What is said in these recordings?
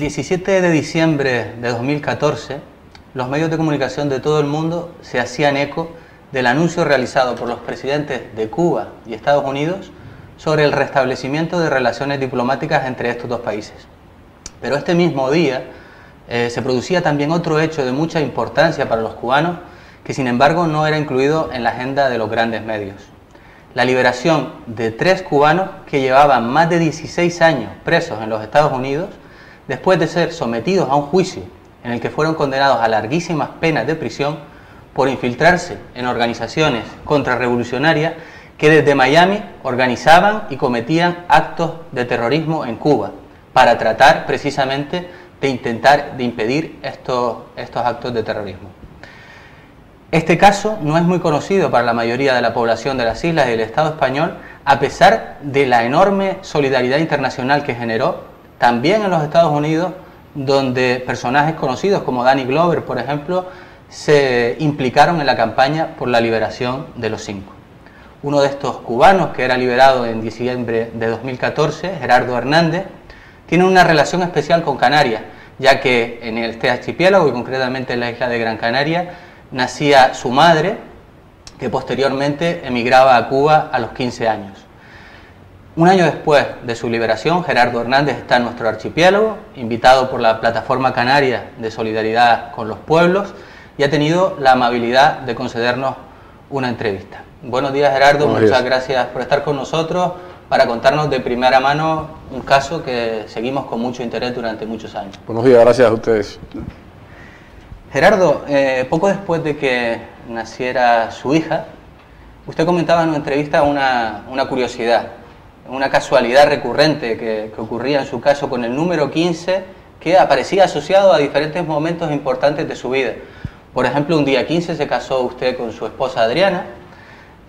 17 de diciembre de 2014, los medios de comunicación de todo el mundo se hacían eco del anuncio realizado por los presidentes de Cuba y Estados Unidos sobre el restablecimiento de relaciones diplomáticas entre estos dos países. Pero este mismo día se producía también otro hecho de mucha importancia para los cubanos que sin embargo no era incluido en la agenda de los grandes medios. La liberación de 3 cubanos que llevaban más de 16 años presos en los Estados Unidos después de ser sometidos a un juicio en el que fueron condenados a larguísimas penas de prisión por infiltrarse en organizaciones contrarrevolucionarias que desde Miami organizaban y cometían actos de terrorismo en Cuba para tratar precisamente de impedir estos actos de terrorismo. Este caso no es muy conocido para la mayoría de la población de las islas y del Estado español, a pesar de la enorme solidaridad internacional que generó, también en los Estados Unidos, donde personajes conocidos como Danny Glover, por ejemplo, se implicaron en la campaña por la liberación de los 5. Uno de estos cubanos, que era liberado en diciembre de 2014, Gerardo Hernández, tiene una relación especial con Canarias, ya que en este archipiélago, y concretamente en la isla de Gran Canaria, nacía su madre, que posteriormente emigraba a Cuba a los 15 años. Un año después de su liberación, Gerardo Hernández está en nuestro archipiélago, invitado por la Plataforma Canaria de Solidaridad con los Pueblos, y ha tenido la amabilidad de concedernos una entrevista. Buenos días, Gerardo, muchas gracias por estar con nosotros para contarnos de primera mano un caso que seguimos con mucho interés durante muchos años. Buenos días, gracias a ustedes. Gerardo, poco después de que naciera su hija, usted comentaba en una entrevista una curiosidad, una casualidad recurrente que ocurría en su caso con el número 15, que aparecía asociado a diferentes momentos importantes de su vida. Por ejemplo, un día 15 se casó usted con su esposa Adriana,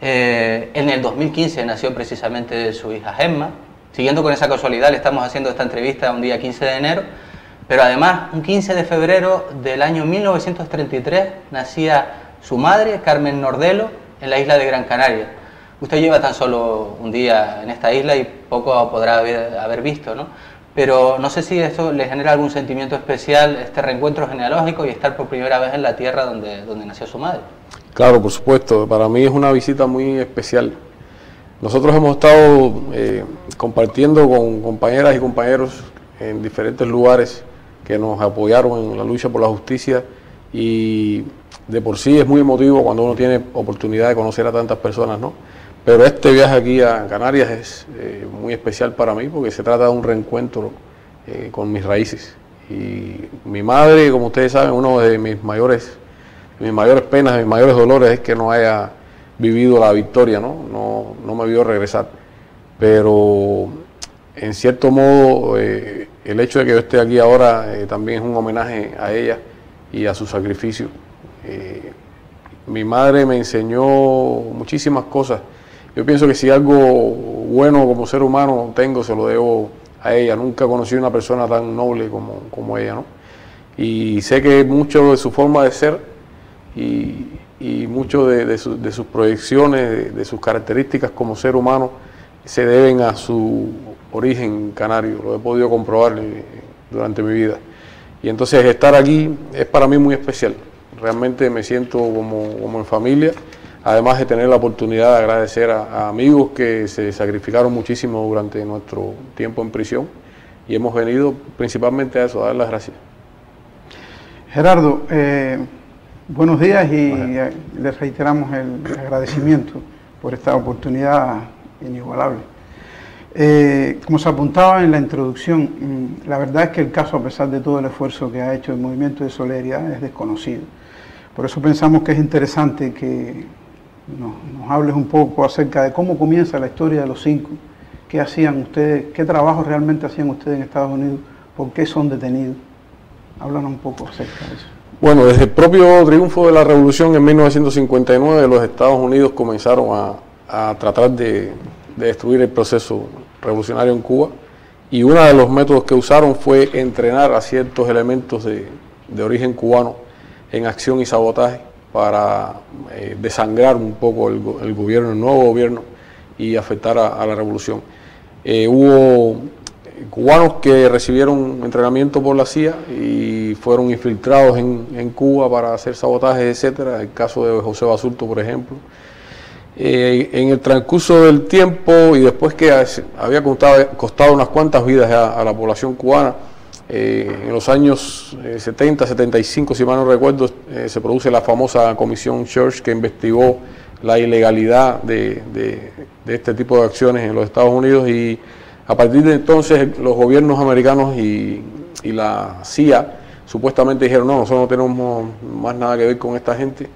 en el 2015 nació precisamente su hija Gemma. Siguiendo con esa casualidad, le estamos haciendo esta entrevista un día 15 de enero, pero además un 15 de febrero del año 1933 nacía su madre, Carmen Nordelo, en la isla de Gran Canaria. Usted lleva tan solo un día en esta isla y poco podrá haber visto, ¿no? Pero no sé si esto le genera algún sentimiento especial, este reencuentro genealógico y estar por primera vez en la tierra donde nació su madre. Claro, por supuesto, para mí es una visita muy especial. Nosotros hemos estado compartiendo con compañeras y compañeros en diferentes lugares que nos apoyaron en la lucha por la justicia, y de por sí es muy emotivo cuando uno tiene oportunidad de conocer a tantas personas, ¿no? Pero este viaje aquí a Canarias es muy especial para mí porque se trata de un reencuentro con mis raíces. Y mi madre, como ustedes saben, uno de mis mayores penas, mis mayores dolores es que no haya vivido la victoria, ¿no? No me vio regresar. Pero en cierto modo el hecho de que yo esté aquí ahora también es un homenaje a ella y a su sacrificio. Mi madre me enseñó muchísimas cosas. Yo pienso que si algo bueno como ser humano tengo, se lo debo a ella. Nunca conocí una persona tan noble como ella, ¿no? Y sé que mucho de su forma de ser y mucho de sus proyecciones, de sus características como ser humano, se deben a su origen canario. Lo he podido comprobar durante mi vida. Y entonces estar aquí es para mí muy especial. Realmente me siento como en familia, además de tener la oportunidad de agradecer a amigos que se sacrificaron muchísimo durante nuestro tiempo en prisión, y hemos venido principalmente a eso, a dar las gracias. Gerardo, buenos días y les reiteramos el agradecimiento por esta oportunidad inigualable. Como se apuntaba en la introducción, la verdad es que el caso, a pesar de todo el esfuerzo que ha hecho el Movimiento de Solidaridad, es desconocido. Por eso pensamos que es interesante que nos hables un poco acerca de cómo comienza la historia de los 5, qué hacían ustedes, qué trabajo realmente hacían ustedes en Estados Unidos, por qué son detenidos. Háblanos un poco acerca de eso. Bueno, desde el propio triunfo de la Revolución en 1959, los Estados Unidos comenzaron a tratar de destruir el proceso revolucionario en Cuba, y uno de los métodos que usaron fue entrenar a ciertos elementos de origen cubano en acción y sabotaje para desangrar un poco el gobierno, el nuevo gobierno, y afectar a la revolución. Hubo cubanos que recibieron entrenamiento por la CIA y fueron infiltrados en Cuba para hacer sabotajes, etcétera. El caso de José Basurto, por ejemplo. En el transcurso del tiempo y después que había costado unas cuantas vidas a la población cubana, en los años 70, 75, si mal no recuerdo, se produce la famosa Comisión Church que investigó la ilegalidad de este tipo de acciones en los Estados Unidos, y a partir de entonces los gobiernos americanos y la CIA supuestamente dijeron: no, nosotros no tenemos más nada que ver con esta gente.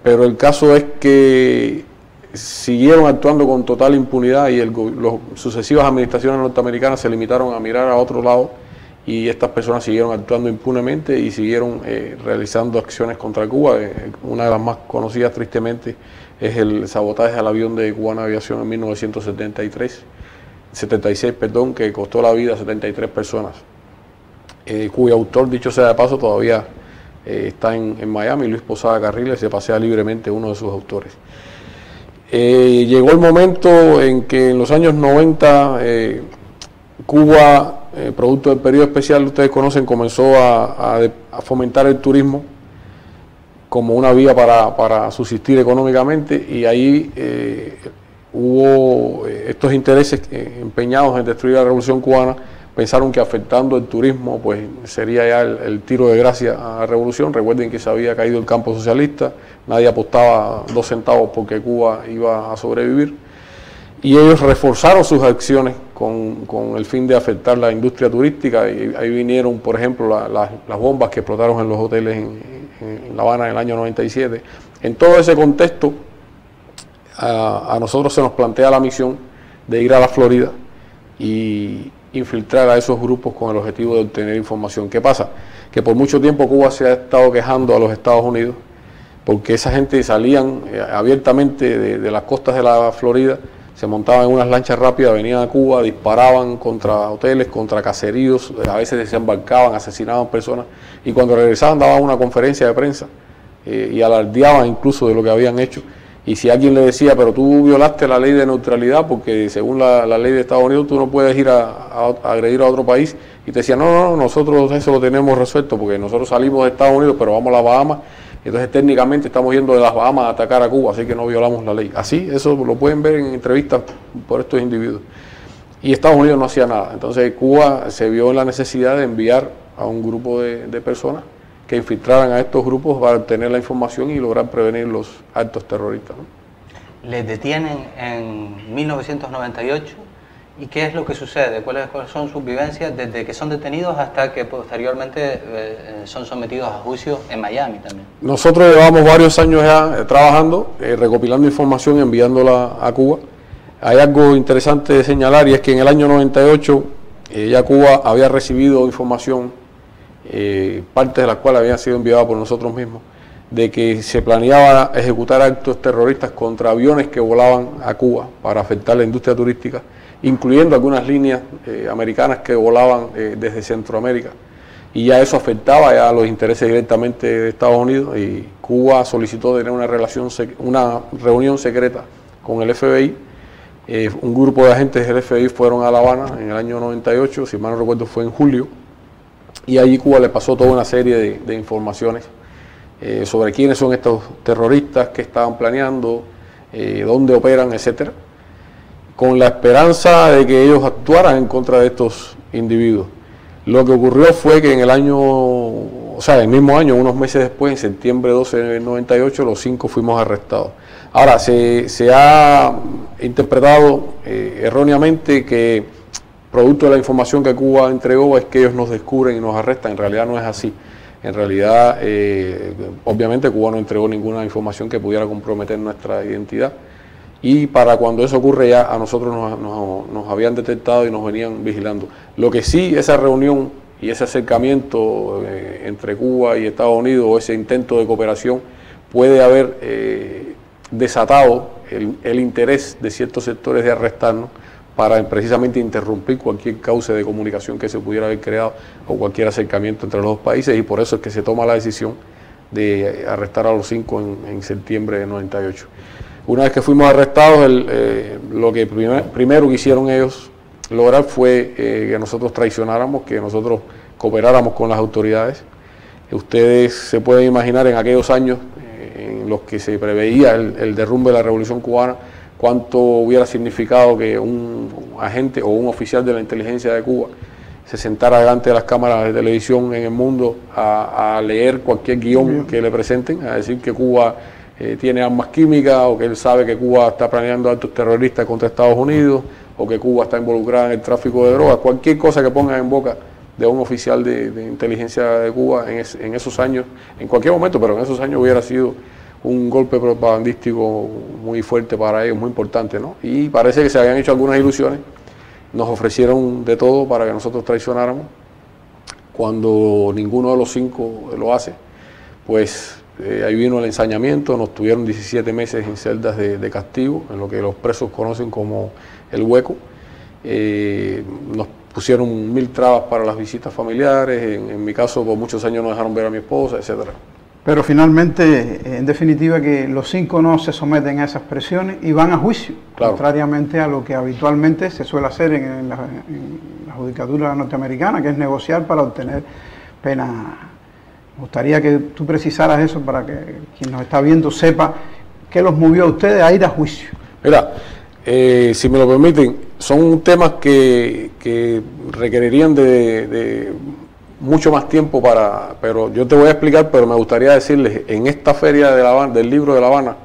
Pero el caso es que siguieron actuando con total impunidad y las sucesivas administraciones norteamericanas se limitaron a mirar a otro lado, y estas personas siguieron actuando impunemente y siguieron realizando acciones contra Cuba. Una de las más conocidas, tristemente, es el sabotaje al avión de Cubana Aviación en 1976, que costó la vida a 73 personas, cuyo autor, dicho sea de paso, todavía está en Miami. Luis Posada Carriles, se pasea libremente, uno de sus autores. Llegó el momento en que en los años 90 Cuba, producto del periodo especial, ustedes conocen, comenzó a fomentar el turismo como una vía para subsistir económicamente, y ahí hubo estos intereses empeñados en destruir la Revolución Cubana. Pensaron que afectando el turismo pues sería ya el tiro de gracia a la revolución. Recuerden que se había caído el campo socialista, nadie apostaba 2 centavos porque Cuba iba a sobrevivir, y ellos reforzaron sus acciones con el fin de afectar la industria turística, y ahí vinieron, por ejemplo, las bombas que explotaron en los hoteles en La Habana en el año 97. En todo ese contexto, a nosotros se nos plantea la misión de ir a la Florida y infiltrar a esos grupos con el objetivo de obtener información. ¿Qué pasa? Que por mucho tiempo Cuba se ha estado quejando a los Estados Unidos porque esa gente salían abiertamente de las costas de la Florida, se montaban en unas lanchas rápidas, venían a Cuba, disparaban contra hoteles, contra caseríos, a veces desembarcaban, asesinaban personas, y cuando regresaban daban una conferencia de prensa y alardeaban incluso de lo que habían hecho. Y si alguien le decía: pero tú violaste la ley de neutralidad, porque según la ley de Estados Unidos tú no puedes ir a agredir a otro país, y te decían: no, nosotros eso lo tenemos resuelto, porque nosotros salimos de Estados Unidos pero vamos a las Bahamas, entonces técnicamente estamos yendo de las Bahamas a atacar a Cuba, así que no violamos la ley. Así, eso lo pueden ver en entrevistas por estos individuos. Y Estados Unidos no hacía nada. Entonces Cuba se vio en la necesidad de enviar a un grupo de personas que infiltraran a estos grupos para obtener la información y lograr prevenir los actos terroristas, ¿no? Les detienen en 1998, ¿y qué es lo que sucede? ¿Cuáles son sus vivencias desde que son detenidos hasta que posteriormente son sometidos a juicio en Miami también? Nosotros llevamos varios años ya trabajando, recopilando información, enviándola a Cuba. Hay algo interesante de señalar, y es que en el año 98 ya Cuba había recibido información, parte de la cual había sido enviada por nosotros mismos, de que se planeaba ejecutar actos terroristas contra aviones que volaban a Cuba para afectar la industria turística, incluyendo algunas líneas americanas que volaban desde Centroamérica, y ya eso afectaba ya los intereses directamente de Estados Unidos, y Cuba solicitó tener una reunión secreta con el FBI. Un grupo de agentes del FBI fueron a La Habana en el año 98, si mal no recuerdo fue en julio, y allí Cuba le pasó toda una serie de informaciones sobre quiénes son estos terroristas, qué estaban planeando, dónde operan, etcétera, con la esperanza de que ellos actuaran en contra de estos individuos. Lo que ocurrió fue que en el mismo año, unos meses después, en septiembre 12 del 98, los 5 fuimos arrestados. Ahora, se ha interpretado erróneamente que producto de la información que Cuba entregó es que ellos nos descubren y nos arrestan. En realidad no es así. En realidad, obviamente Cuba no entregó ninguna información que pudiera comprometer nuestra identidad, y para cuando eso ocurre ya a nosotros nos habían detectado y nos venían vigilando. Lo que sí, esa reunión y ese acercamiento entre Cuba y Estados Unidos, o ese intento de cooperación, puede haber desatado el interés de ciertos sectores de arrestarnos para precisamente interrumpir cualquier cauce de comunicación que se pudiera haber creado o cualquier acercamiento entre los dos países, y por eso es que se toma la decisión de arrestar a los 5 en septiembre de 98. Una vez que fuimos arrestados, lo que primero que hicieron ellos lograr fue que nosotros traicionáramos, que nosotros cooperáramos con las autoridades. Ustedes se pueden imaginar en aquellos años en los que se preveía el derrumbe de la Revolución Cubana, cuánto hubiera significado que un agente o un oficial de la inteligencia de Cuba se sentara delante de las cámaras de televisión en el mundo a leer cualquier guión que le presenten, a decir que Cuba tiene armas químicas, o que él sabe que Cuba está planeando actos terroristas contra Estados Unidos, o que Cuba está involucrada en el tráfico de drogas. Cualquier cosa que pongan en boca de un oficial de inteligencia de Cuba en esos años, en cualquier momento, pero en esos años hubiera sido un golpe propagandístico muy fuerte para ellos, muy importante, ¿no? Y parece que se habían hecho algunas ilusiones, nos ofrecieron de todo para que nosotros traicionáramos. Cuando ninguno de los 5 lo hace, pues ahí vino el ensañamiento, nos tuvieron 17 meses en celdas de castigo, en lo que los presos conocen como el hueco. Nos pusieron 1000 trabas para las visitas familiares, en mi caso por muchos años no dejaron ver a mi esposa, etcétera. Pero finalmente, en definitiva, que los 5 no se someten a esas presiones y van a juicio, claro, contrariamente a lo que habitualmente se suele hacer en la judicatura norteamericana, que es negociar para obtener pena. Me gustaría que tú precisaras eso para que quien nos está viendo sepa qué los movió a ustedes a ir a juicio. Mira, si me lo permiten, son temas que requerirían de mucho más tiempo pero yo te voy a explicar, pero me gustaría decirles, en esta feria de La Habana, del libro de La Habana,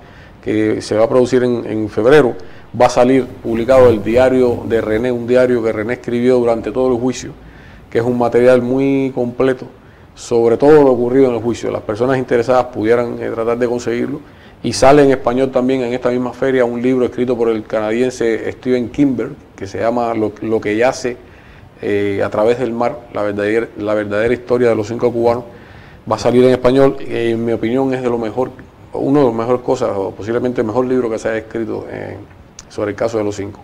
que se va a producir en febrero, va a salir publicado el diario de René, un diario que René escribió durante todo el juicio, que es un material muy completo sobre todo lo ocurrido en el juicio. Las personas interesadas pudieran tratar de conseguirlo, y sale en español también en esta misma feria un libro escrito por el canadiense Steven Kimber, que se llama Lo que yace a través del mar, la verdadera historia de los 5 cubanos. Va a salir en español, en mi opinión es de lo mejor, uno de las mejores cosas, o posiblemente el mejor libro que se haya escrito sobre el caso de los 5.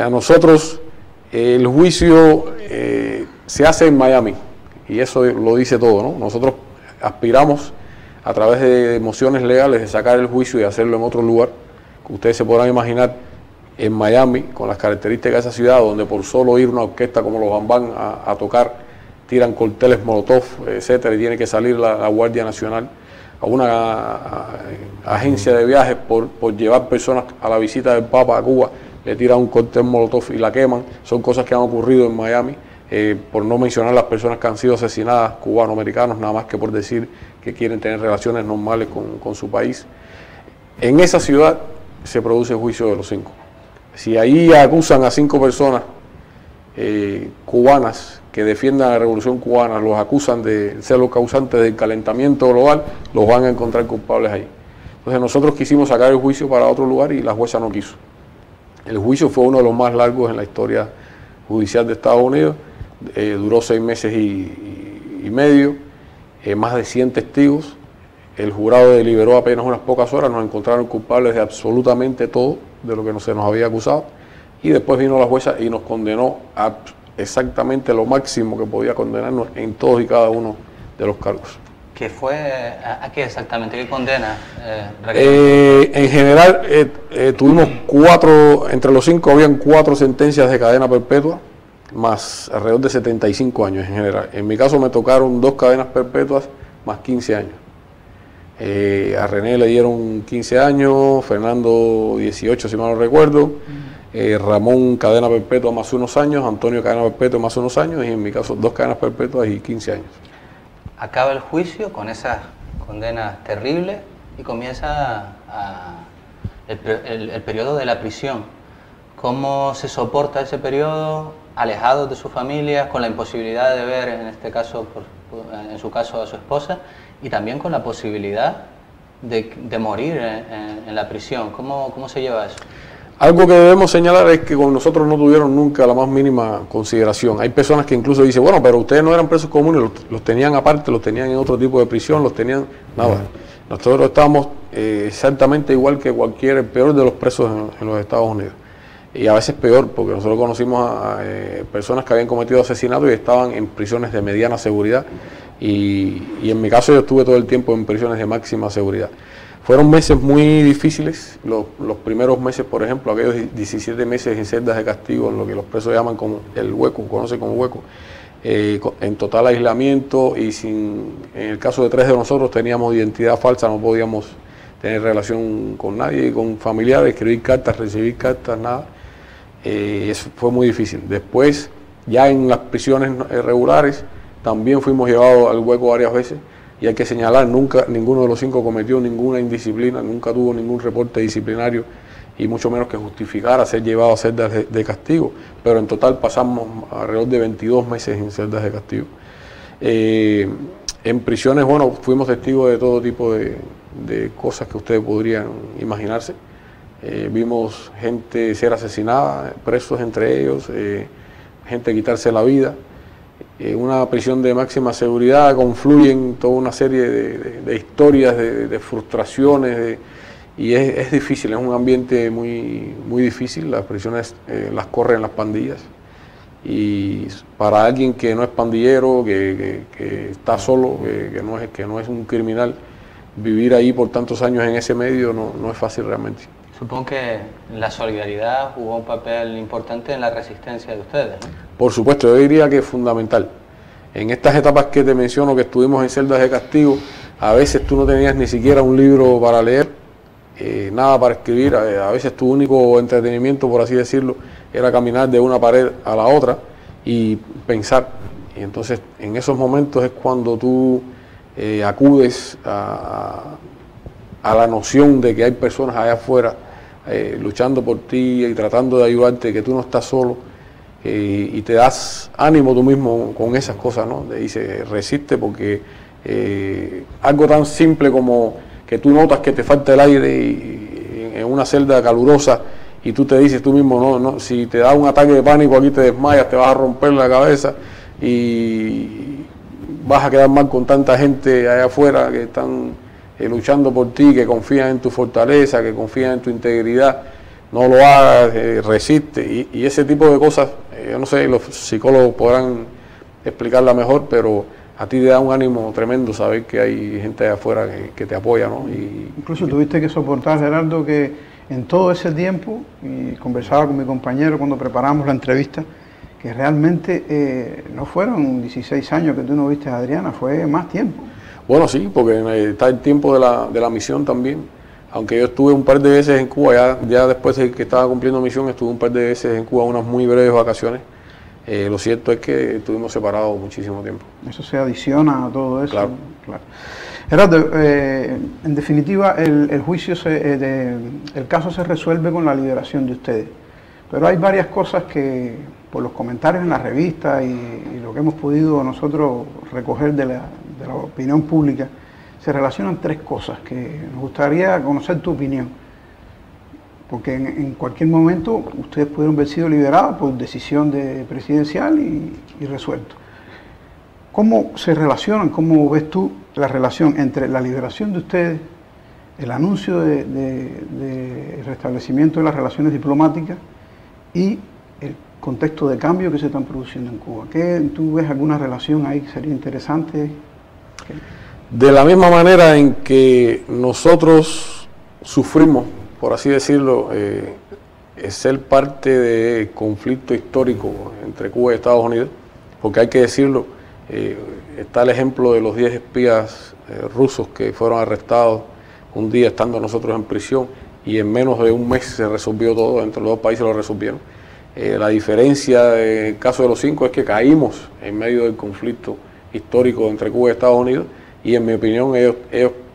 A nosotros el juicio se hace en Miami, y eso lo dice todo, ¿no? Nosotros aspiramos a través de mociones legales de sacar el juicio y hacerlo en otro lugar, que ustedes se podrán imaginar, en Miami, con las características de esa ciudad, donde por solo ir una orquesta como los Bambán a tocar, tiran cócteles Molotov, etcétera, y tiene que salir la Guardia Nacional a una agencia de viajes por llevar personas a la visita del Papa a Cuba, le tiran un cóctel Molotov y la queman. Son cosas que han ocurrido en Miami, por no mencionar las personas que han sido asesinadas, cubano-americanos, nada más que por decir que quieren tener relaciones normales con su país. En esa ciudad se produce el juicio de los 5. Si ahí acusan a 5 personas cubanas que defiendan la revolución cubana, los acusan de ser los causantes del calentamiento global, los van a encontrar culpables ahí. Entonces nosotros quisimos sacar el juicio para otro lugar y la jueza no quiso. El juicio fue uno de los más largos en la historia judicial de Estados Unidos, duró 6 meses y medio, más de 100 testigos. El jurado deliberó apenas unas pocas horas, nos encontraron culpables de absolutamente todo de lo que se nos había acusado, y después vino la jueza y nos condenó a exactamente lo máximo que podía condenarnos en todos y cada uno de los cargos. ¿Qué fue? ¿A qué exactamente? ¿Qué condena? En general tuvimos 4, entre los 5 habían 4 sentencias de cadena perpetua, más alrededor de 75 años en general. En mi caso me tocaron 2 cadenas perpetuas más 15 años. A René le dieron 15 años, Fernando 18 si mal no recuerdo, Ramón cadena perpetua más unos años, Antonio cadena perpetua más unos años, y en mi caso 2 cadenas perpetuas y 15 años. Acaba el juicio con esas condenas terribles y comienza el periodo de la prisión. ¿Cómo se soporta ese periodo alejados de sus familias, con la imposibilidad de ver, en este caso, en su caso, a su esposa, y también con la posibilidad de morir en la prisión? ¿Cómo se lleva eso? Algo que debemos señalar es que con nosotros no tuvieron nunca la más mínima consideración. Hay personas que incluso dicen, bueno, pero ustedes no eran presos comunes, los tenían aparte, los tenían en otro tipo de prisión, los tenían... Nada, nosotros estábamos exactamente igual que el peor de los presos en los Estados Unidos. Y a veces peor, porque nosotros conocimos a personas que habían cometido asesinatos y estaban en prisiones de mediana seguridad, y en mi caso yo estuve todo el tiempo en prisiones de máxima seguridad. Fueron meses muy difíciles, los primeros meses, por ejemplo, aquellos 17 meses en celdas de castigo, en lo que los presos llaman como el hueco, conocen como hueco, en total aislamiento y en el caso de 3 de nosotros teníamos identidad falsa, no podíamos tener relación con nadie, con familiares, escribir cartas, recibir cartas, nada. Eso fue muy difícil. Después, ya en las prisiones regulares, también fuimos llevados al hueco varias veces. Y hay que señalar, nunca ninguno de los 5 cometió ninguna indisciplina, nunca tuvo ningún reporte disciplinario y mucho menos que justificara ser llevado a celdas de castigo, pero en total pasamos alrededor de 22 meses en celdas de castigo. En prisiones, bueno, fuimos testigos de todo tipo de cosas que ustedes podrían imaginarse. Vimos gente ser asesinada, presos entre ellos, gente quitarse la vida. Una prisión de máxima seguridad, confluyen toda una serie de historias, de frustraciones, y es difícil, es un ambiente muy difícil. Las prisiones las corren las pandillas, y para alguien que no es pandillero, que está solo, que no es un criminal, vivir ahí por tantos años en ese medio no es fácil realmente. Supongo que la solidaridad jugó un papel importante en la resistencia de ustedes, ¿no? Por supuesto, yo diría que es fundamental. En estas etapas que te menciono, que estuvimos en celdas de castigo, a veces tú no tenías ni siquiera un libro para leer, nada para escribir, a veces tu único entretenimiento, por así decirlo, era caminar de una pared a la otra y pensar. Y entonces, en esos momentos es cuando tú acudes a la noción de que hay personas allá afuera luchando por ti y tratando de ayudarte, que tú no estás solo, y te das ánimo tú mismo con esas cosas, ¿no? Te dice, resiste, porque algo tan simple como que tú notas que te falta el aire en una celda calurosa, y tú te dices tú mismo, no, si te da un ataque de pánico aquí te desmayas, te vas a romper la cabeza y vas a quedar mal con tanta gente allá afuera que están luchando por ti, que confían en tu fortaleza, que confían en tu integridad. No lo hagas, resiste, y ese tipo de cosas, yo no sé, los psicólogos podrán explicarla mejor, pero a ti te da un ánimo tremendo saber que hay gente allá afuera que te apoya, ¿no? Incluso tuviste que soportar, Gerardo, que en todo ese tiempo, y conversaba con mi compañero cuando preparamos la entrevista, que realmente no fueron 16 años que tú no viste a Adriana, fue más tiempo. Bueno, sí, porque está el tiempo de la misión también. Aunque yo estuve un par de veces en Cuba, ya después de que estaba cumpliendo misión, estuve un par de veces en Cuba, unas muy breves vacaciones. Lo cierto es que estuvimos separados muchísimo tiempo. Eso se adiciona a todo eso. Claro. Claro. Gerardo, en definitiva, el juicio, el caso se resuelve con la liberación de ustedes. Pero hay varias cosas que, por los comentarios en la revista y lo que hemos podido nosotros recoger de la opinión pública, se relacionan 3 cosas que nos gustaría conocer tu opinión, porque en cualquier momento ustedes pudieron haber sido liberados por decisión presidencial y resuelto. ¿Cómo se relacionan, cómo ves tú la relación entre la liberación de ustedes, el anuncio de restablecimiento de las relaciones diplomáticas y el contexto de cambio que se están produciendo en Cuba? ¿Tú ves alguna relación ahí que sería interesante? De la misma manera en que nosotros sufrimos, por así decirlo, ser parte del conflicto histórico entre Cuba y Estados Unidos, porque hay que decirlo, está el ejemplo de los 10 espías rusos que fueron arrestados un día estando nosotros en prisión, y en menos de un mes se resolvió todo, entre los 2 países lo resolvieron. La diferencia del caso de los 5 es que caímos en medio del conflicto histórico entre Cuba y Estados Unidos, y en mi opinión ellos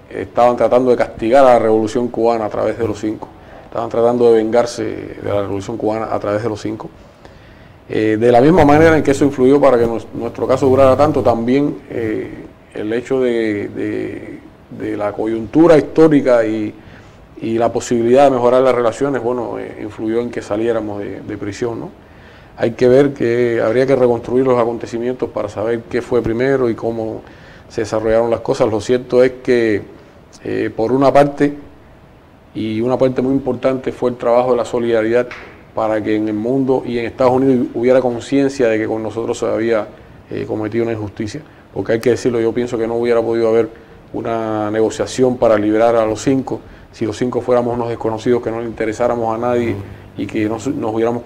estaban tratando de castigar a la Revolución Cubana a través de los 5. Estaban tratando de vengarse de la Revolución Cubana a través de los 5. De la misma manera en que eso influyó para que nuestro caso durara tanto, también el hecho de la coyuntura histórica y la posibilidad de mejorar las relaciones, bueno, influyó en que saliéramos de prisión, ¿no? Hay que ver que habría que reconstruir los acontecimientos para saber qué fue primero y cómo se desarrollaron las cosas. Lo cierto es que, por una parte, y una parte muy importante, fue el trabajo de la solidaridad para que en el mundo y en Estados Unidos hubiera conciencia de que con nosotros se había cometido una injusticia. Porque hay que decirlo, yo pienso que no hubiera podido haber una negociación para liberar a los 5, si los 5 fuéramos unos desconocidos que no le interesáramos a nadie y que nos hubiéramos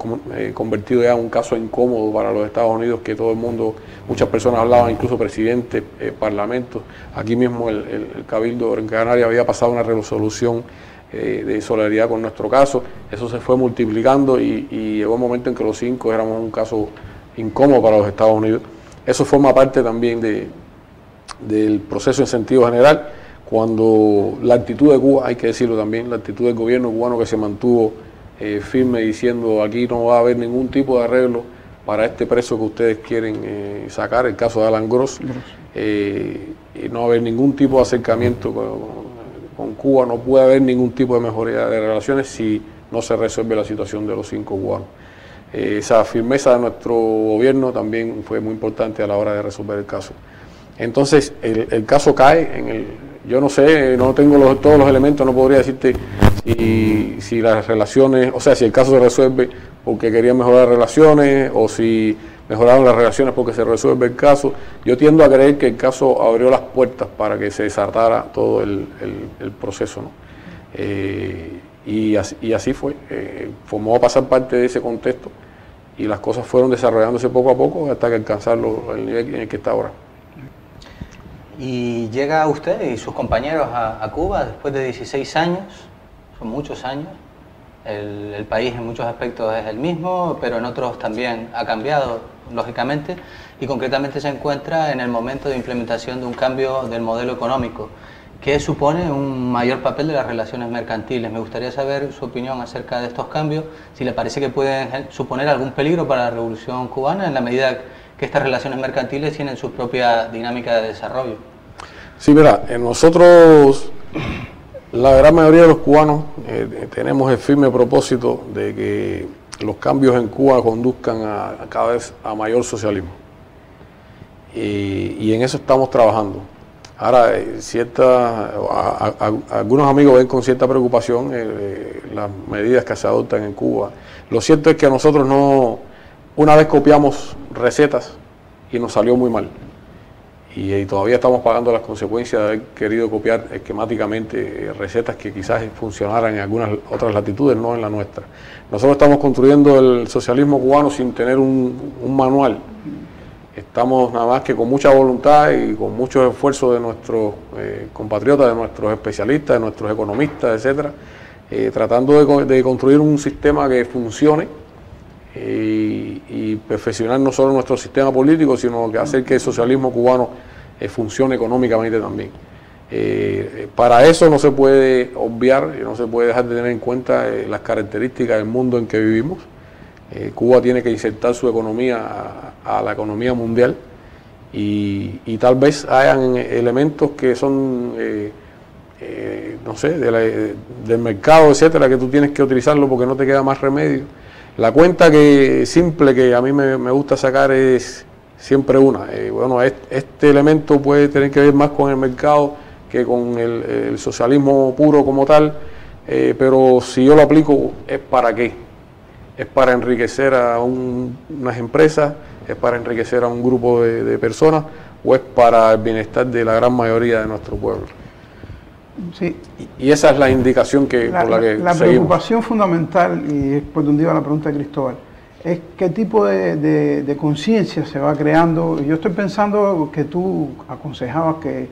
convertido ya en un caso incómodo para los Estados Unidos, que todo el mundo, muchas personas hablaban, incluso presidentes, parlamentos. Aquí mismo el Cabildo de Gran Canaria había pasado una resolución de solidaridad con nuestro caso. Eso se fue multiplicando y llegó un momento en que los 5 éramos un caso incómodo para los Estados Unidos. Eso forma parte también del proceso en sentido general, cuando la actitud de Cuba, hay que decirlo también, la actitud del gobierno cubano, que se mantuvo firme diciendo: aquí no va a haber ningún tipo de arreglo para este preso que ustedes quieren sacar, el caso de Alan Gross, no va a haber ningún tipo de acercamiento con Cuba, no puede haber ningún tipo de mejoría de relaciones si no se resuelve la situación de los 5 cubanos. Esa firmeza de nuestro gobierno también fue muy importante a la hora de resolver el caso. Entonces el caso cae yo no sé, no tengo todos los elementos, no podría decirte si las relaciones, o sea, si el caso se resuelve porque querían mejorar las relaciones o si mejoraron las relaciones porque se resuelve el caso. Yo tiendo a creer que el caso abrió las puertas para que se desatara todo el proceso, ¿no? Y así fue, formó a pasar parte de ese contexto y las cosas fueron desarrollándose poco a poco hasta que alcanzarlo el nivel en el que está ahora. Y llega usted y sus compañeros a Cuba después de 16 años, son muchos años. El país en muchos aspectos es el mismo, pero en otros también ha cambiado, lógicamente, y concretamente se encuentra en el momento de implementación de un cambio del modelo económico, que supone un mayor papel de las relaciones mercantiles. Me gustaría saber su opinión acerca de estos cambios, si le parece que pueden suponer algún peligro para la revolución cubana en la medida que estas relaciones mercantiles tienen su propia dinámica de desarrollo. Sí, mira, nosotros, la gran mayoría de los cubanos, tenemos el firme propósito de que los cambios en Cuba conduzcan cada vez a mayor socialismo. Y en eso estamos trabajando. Ahora, algunos amigos ven con cierta preocupación las medidas que se adoptan en Cuba. Lo cierto es que nosotros una vez copiamos recetas y nos salió muy mal. Y todavía estamos pagando las consecuencias de haber querido copiar esquemáticamente recetas que quizás funcionaran en algunas otras latitudes, no en la nuestra. Nosotros estamos construyendo el socialismo cubano sin tener un manual. Estamos nada más que con mucha voluntad y con mucho esfuerzo de nuestros compatriotas, de nuestros especialistas, de nuestros economistas, etcétera, tratando de construir un sistema que funcione y perfeccionar no solo nuestro sistema político, sino que hacer que el socialismo cubano funcione económicamente también. Para eso no se puede obviar, no se puede dejar de tener en cuenta las características del mundo en que vivimos. Cuba tiene que insertar su economía a la economía mundial y tal vez hayan elementos que son, no sé, del mercado, etcétera, que tú tienes que utilizarlo porque no te queda más remedio. La cuenta simple que a mí me gusta sacar es siempre una. Bueno, este elemento puede tener que ver más con el mercado que con el socialismo puro como tal, pero si yo lo aplico, ¿es para qué? ¿Es para enriquecer a unas empresas? ¿Es para enriquecer a un grupo de personas? ¿O es para el bienestar de la gran mayoría de nuestro pueblo? Sí. Y esa es la indicación por la que la seguimos. Preocupación fundamental, y es por donde iba la pregunta de Cristóbal, es qué tipo de conciencia se va creando. Yo estoy pensando que tú aconsejabas que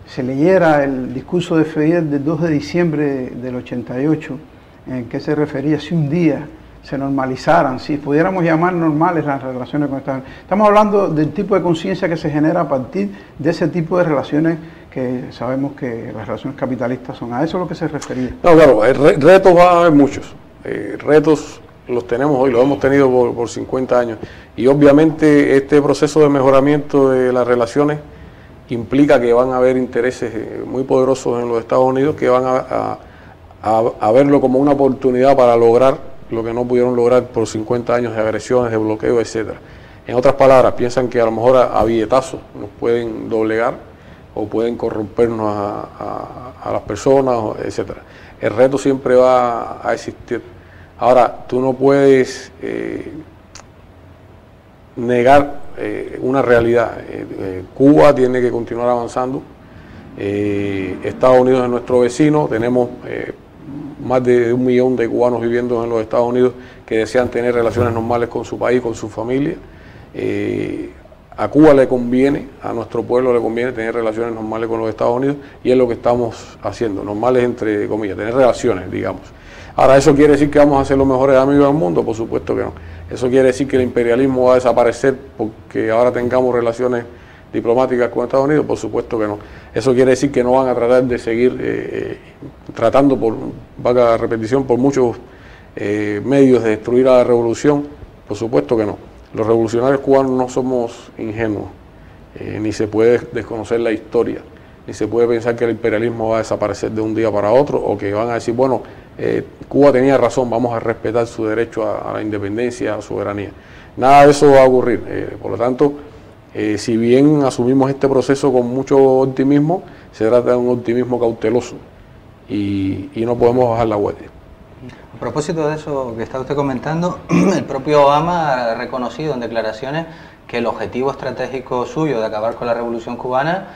se leyera el discurso de Fidel del 2 de diciembre del 88, en que se refería si un día se normalizaran, si pudiéramos llamar normales las relaciones con Estados Unidos. Estamos hablando del tipo de conciencia que se genera a partir de ese tipo de relaciones que sabemos que las relaciones capitalistas son. ¿A eso es lo que se refería? No, claro, retos va a haber muchos. Retos los tenemos hoy, los hemos tenido por 50 años. Y obviamente este proceso de mejoramiento de las relaciones implica que van a haber intereses muy poderosos en los Estados Unidos que van a verlo como una oportunidad para lograr lo que no pudieron lograr por 50 años de agresiones, de bloqueo, etcétera. En otras palabras, piensan que a lo mejor a billetazos nos pueden doblegar o pueden corrompernos a las personas, etcétera. El reto siempre va a existir. Ahora, tú no puedes negar una realidad. Cuba tiene que continuar avanzando Estados Unidos es nuestro vecino, tenemos más de 1 millón de cubanos viviendo en los Estados Unidos que desean tener relaciones normales con su país, con su familia. A Cuba le conviene, a nuestro pueblo le conviene tener relaciones normales con los Estados Unidos, y es lo que estamos haciendo, normales entre comillas, tener relaciones, digamos. Ahora, ¿eso quiere decir que vamos a ser los mejores amigos del mundo? Por supuesto que no. Eso quiere decir que el imperialismo va a desaparecer porque ahora tengamos relaciones diplomáticas con Estados Unidos. Por supuesto que no. Eso quiere decir que no van a tratar de seguir tratando, por vaga repetición, por muchos medios de destruir a la revolución. Por supuesto que no. Los revolucionarios cubanos no somos ingenuos, ni se puede desconocer la historia, ni se puede pensar que el imperialismo va a desaparecer de un día para otro, o que van a decir, bueno, Cuba tenía razón, vamos a respetar su derecho a la independencia, a la soberanía. Nada de eso va a ocurrir. Por lo tanto, si bien asumimos este proceso con mucho optimismo, se trata de un optimismo cauteloso y no podemos bajar la guardia. A propósito de eso que está usted comentando, el propio Obama ha reconocido en declaraciones que el objetivo estratégico suyo de acabar con la revolución cubana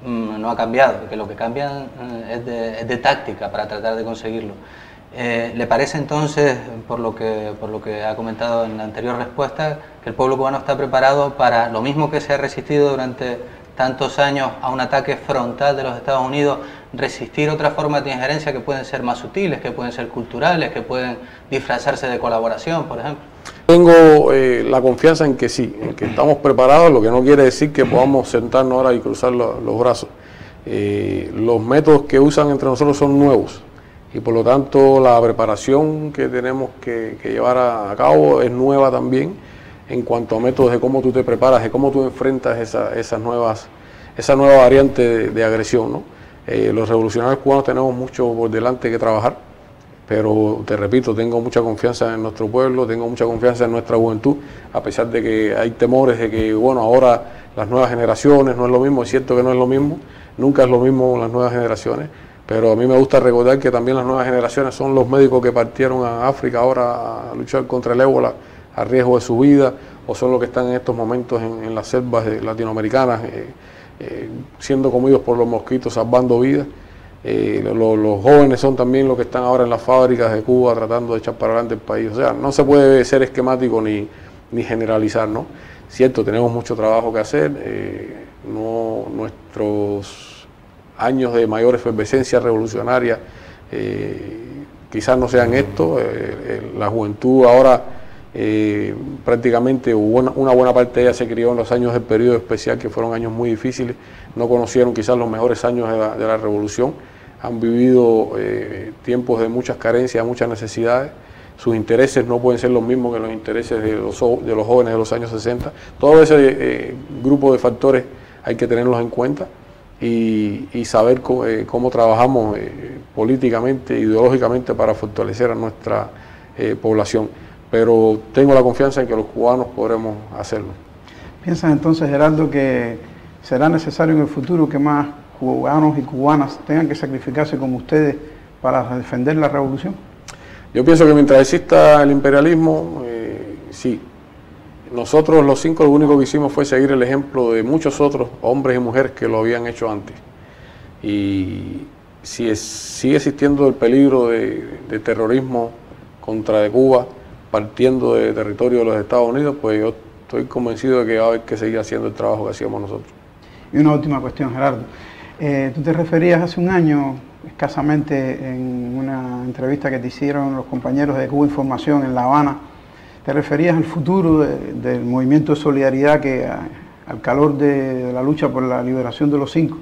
no ha cambiado, que lo que cambia es de táctica para tratar de conseguirlo. ¿Le parece entonces, por lo que ha comentado en la anterior respuesta, que el pueblo cubano está preparado para lo mismo que se ha resistido durante tantos años a un ataque frontal de los Estados Unidos, resistir otras formas de injerencia que pueden ser más sutiles, que pueden ser culturales, que pueden disfrazarse de colaboración, por ejemplo? Tengo la confianza en que sí, en que estamos preparados, lo que no quiere decir que podamos sentarnos ahora y cruzar los brazos. Los métodos que usan entre nosotros son nuevos y por lo tanto la preparación que tenemos que llevar a cabo es nueva también en cuanto a métodos de cómo tú te preparas, de cómo tú enfrentas esa nueva variante de agresión, ¿no? Los revolucionarios cubanos tenemos mucho por delante que trabajar, pero te repito, tengo mucha confianza en nuestro pueblo, tengo mucha confianza en nuestra juventud, a pesar de que hay temores de que, bueno, ahora las nuevas generaciones no es lo mismo. Es cierto que no es lo mismo, nunca es lo mismo las nuevas generaciones, pero a mí me gusta recordar que también las nuevas generaciones son los médicos que partieron a África ahora a luchar contra el ébola a riesgo de su vida, o son los que están en estos momentos en las selvas latinoamericanas, siendo comidos por los mosquitos, salvando vidas. Los jóvenes son también los que están ahora en las fábricas de Cuba tratando de echar para adelante el país. O sea, no se puede ser esquemático ni generalizar, ¿no? Cierto, tenemos mucho trabajo que hacer, nuestros años de mayor efervescencia revolucionaria quizás no sean estos. La juventud ahora prácticamente una buena parte de ella se crió en los años del periodo especial, que fueron años muy difíciles, no conocieron quizás los mejores años de la revolución, han vivido tiempos de muchas carencias, muchas necesidades. Sus intereses no pueden ser los mismos que los intereses de los jóvenes de los años 60. Todo ese grupo de factores hay que tenerlos en cuenta y saber cómo trabajamos políticamente, ideológicamente para fortalecer a nuestra población. Pero tengo la confianza en que los cubanos podremos hacerlo. ¿Piensas entonces, Gerardo, que será necesario en el futuro que más cubanos y cubanas tengan que sacrificarse como ustedes para defender la revolución? Yo pienso que mientras exista el imperialismo, sí. Nosotros los 5 lo único que hicimos fue seguir el ejemplo de muchos otros hombres y mujeres que lo habían hecho antes. Y si sigue existiendo el peligro de terrorismo contra de Cuba, partiendo de territorio de los Estados Unidos, pues yo estoy convencido de que va a haber que seguir haciendo el trabajo que hacíamos nosotros. Y una última cuestión, Gerardo. Tú te referías hace un año, escasamente, en una entrevista que te hicieron los compañeros de Cuba Información en La Habana, te referías al futuro del movimiento de solidaridad que, al calor de la lucha por la liberación de los 5,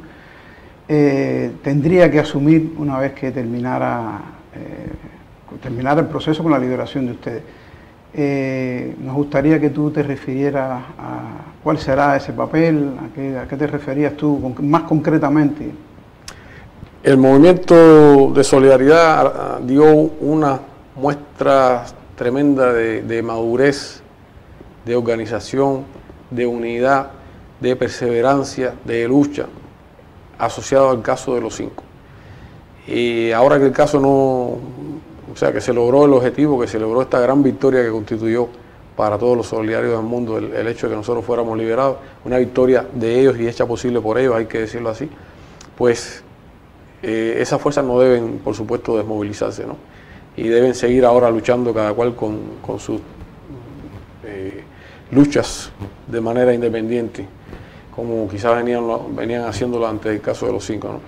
tendría que asumir una vez que terminara el proceso con la liberación de ustedes. Nos gustaría que tú te refirieras a cuál será ese papel, a qué te referías tú más concretamente. El movimiento de solidaridad dio una muestra tremenda de madurez, de organización, de unidad, de perseverancia, de lucha, asociado al caso de los 5. Y ahora que el caso o sea, que se logró el objetivo, que se logró esta gran victoria que constituyó para todos los solidarios del mundo el hecho de que nosotros fuéramos liberados, una victoria de ellos y hecha posible por ellos, hay que decirlo así, pues esas fuerzas no deben, por supuesto, desmovilizarse, ¿no? Y deben seguir ahora luchando cada cual con sus luchas de manera independiente, como quizás venían haciéndolo antes del caso de los 5, ¿no?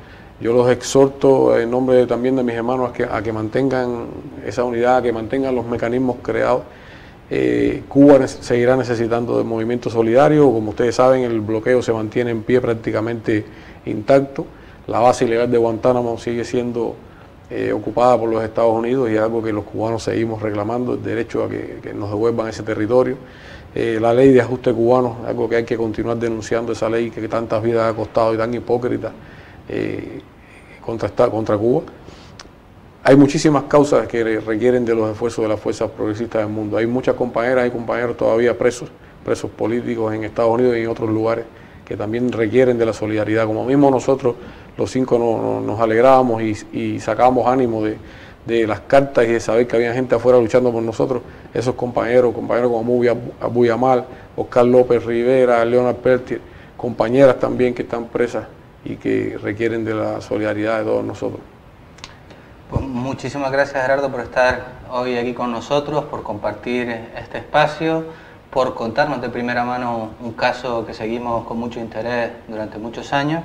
Yo los exhorto en nombre también de mis hermanos a que mantengan esa unidad, a que mantengan los mecanismos creados. Cuba seguirá necesitando de movimiento solidario. Como ustedes saben, el bloqueo se mantiene en pie prácticamente intacto. La base ilegal de Guantánamo sigue siendo ocupada por los Estados Unidos y es algo que los cubanos seguimos reclamando, el derecho a que nos devuelvan ese territorio. La ley de ajuste cubano, algo que hay que continuar denunciando, esa ley que tantas vidas ha costado y tan hipócrita contra Cuba. Hay muchísimas causas que requieren de los esfuerzos de las fuerzas progresistas del mundo. Hay muchas compañeras y compañeros todavía presos políticos en Estados Unidos y en otros lugares que también requieren de la solidaridad. Como mismo nosotros, los 5, nos alegrábamos y sacábamos ánimo de las cartas y de saber que había gente afuera luchando por nosotros. Esos compañeros como Abu Yamal, Oscar López Rivera, Leonard Peltier, compañeras también que están presas y que requieren de la solidaridad de todos nosotros. Pues muchísimas gracias, Gerardo, por estar hoy aquí con nosotros, por compartir este espacio, por contarnos de primera mano un caso que seguimos con mucho interés durante muchos años.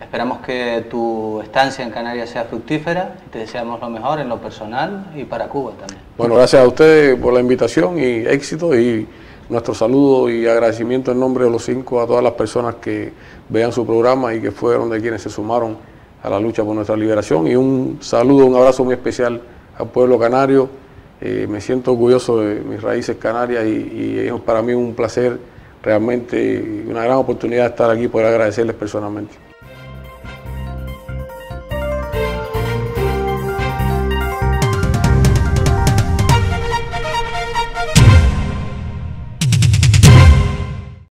Esperamos que tu estancia en Canarias sea fructífera y te deseamos lo mejor en lo personal y para Cuba también. Bueno, gracias a ustedes por la invitación y éxito, y nuestro saludo y agradecimiento en nombre de los 5 a todas las personas que vean su programa y que fueron de quienes se sumaron a la lucha por nuestra liberación, y un saludo, un abrazo muy especial al pueblo canario. Me siento orgulloso de mis raíces canarias y es para mí un placer realmente y una gran oportunidad estar aquí, poder agradecerles personalmente.